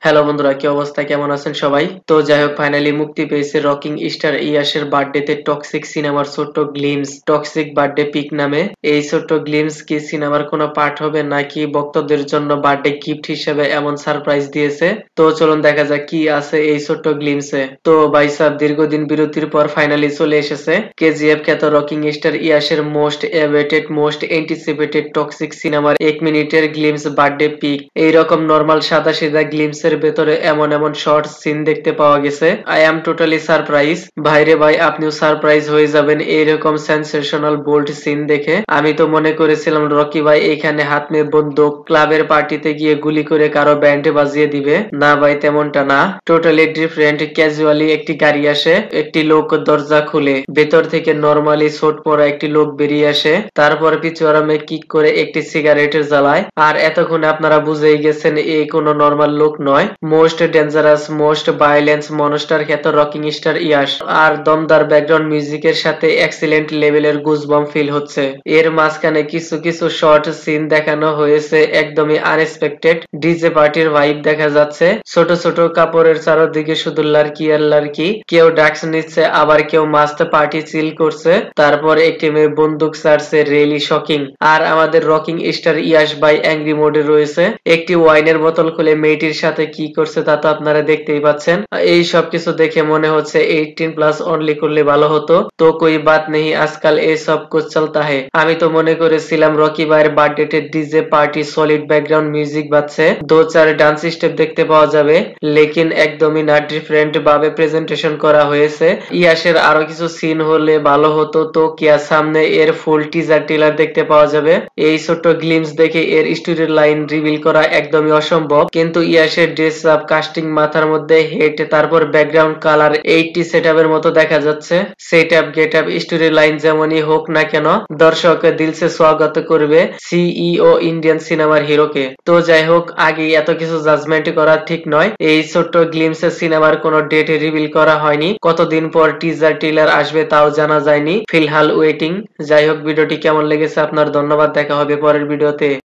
Hello বন্ধুরা, কি অবস্থা, কেমন আছেন সবাই? তো যাই হোক, ফাইনালি মুক্তি পেয়েছে রকিং স্টার ইয়াসের বার্থডেতে টক্সিক সিনেমার ছোট্ট গ্লিমস, টক্সিক বার্থডে পিক নামে। এই ছোট্ট গ্লিমস কি সিনেমার কোনো পার্ট হবে নাকি ভক্তদের জন্য বার্থডে গিফট হিসেবে এমন সারপ্রাইজ দিয়েছে? তো চলুন দেখা যাক কি আছে এই ছোট্ট গ্লিমসে। তো ভাই সাহেব, দীর্ঘদিন বিরতির পর ফাইনালি চলে এসেছে কেজিএফ খ্যাত রকিং স্টার ইয়াসের মোস্ট এওয়েটেড, মোস্ট এন্টিসিপেটেড টক্সিক সিনেমার 1 মিনিটের গ্লিমস বার্থডে পিক। এইরকম নরমাল সাদা সিধা গ্লিমস এর ভেতরে এমন এমন শর্ট সিন দেখতে পাওয়া গেছে। I am totally surprise. ভাইরে ভাই, আপনিও সারপ্রাইজ হয়ে যাবেন এইরকম সেন্সেশনাল বোল্ড সিন দেখে। আমি তো মনে করেছিলাম রকি ভাই এখানে হাত মে বন্দুক ক্লাবের পার্টিতে গিয়ে গুলি করে কারো ব্যান্ডে বাজিয়ে দিবে। না ভাই, তেমনটা না, টোটালি ডিফারেন্ট। ক্যাজুয়ালি একটি গাড়ি আসে, একটি লোক দরজা খুলে, ভেতর থেকে নরমালি শোট পরা একটি লোক বেরিয়ে আসে, তারপর পিছু আরামে কিক করে একটি সিগারেটের জ্বালায়। আর এতক্ষণে আপনারা বুঝেই গেছেন এই কোনো নরমাল লোক নয়, most dangerous, most violence monster খ্যাত রকিং স্টার ইয়াশ। আর দমদার ব্যাকগ্রাউন্ড মিউজিকের সাথে এক্সিলেন্ট লেভেলের গুজবাম ফিল হচ্ছে। এর মাঝখানে কিছু কিছু শর্ট সিন দেখানো হয়েছে একদমই আনএক্সপেক্টেড। ডিজে পার্টির ভাইব দেখা যাচ্ছে। ছোট ছোট কাপড়ের চারদিকে শুধু লাড়কি আর লাড়কি, কেউ ড্রাগস নিচ্ছে, আবার কেউ মাস্ত পার্টি চিল করছে। তারপর একটি মেয়ে বন্দুক ছাড়ছে, রিয়েলি শকিং। আর আমাদের রকিং স্টার ইয়াশ ভাই অ্যাংরি মোডে রয়েছে। একটি ওয়াইনের বোতল খুলে মেয়েটির সাথে কি করছে তা তো আপনারা দেখতেই পাচ্ছেন। এই সব কিছু দেখে মনে হচ্ছে 18+ অনলি করলে ভালো হতো। তো কোই বাত নেই, আজকাল এই সব কুছ চলতা হে। আমি তো মনে করেছিলাম রকি ভাইয়ের বার্থডেতে DJ party, solid background music বাজছে, 2-4 ডান্স স্টেপ দেখতে পাওয়া যাবে, লেকিন একদমই না, ডিফারেন্ট ভাবে প্রেজেন্টেশন করা হয়েছে। ইয়াশের আরো কিছু সিন হলে ভালো হতো। তো কিয়া সামনে এর ফুল টিজার টেলার দেখতে পাওয়া যাবে। এই ছোট্ট গ্লিমস দেখে এর স্টোরি লাইন রিভিল করা একদমই অসম্ভব, কিন্তু ইয়াশের ড্রেস আপ, কাস্টিং, মাথার মধ্যে হেড, তারপর ব্যাকগ্রাউন্ড কালার 80 সেটআপের মতো দেখা যাচ্ছে। সেটআপ, গেটআপ, স্টোরি লাইন যেমনই হোক না কেন, দর্শক দিলসে স্বাগত করবে সিইও ইন্ডিয়ান সিনেমার হিরোকে। তো যাই হোক, আগে এত কিছু জাজমেন্ট করা ঠিক নয়। এই ছোট্ট গ্লিমসে সিনেমার কোনো ডেট রিভিল করা হয়নি, কতদিন পর টিজার টেলার আসবে তাও জানা যায়নি, ফিলহাল ওয়েটিং। যাই হোক, ভিডিওটি কেমন লেগেছে আপনার, ধন্যবাদ, দেখা হবে পরের ভিডিওতে।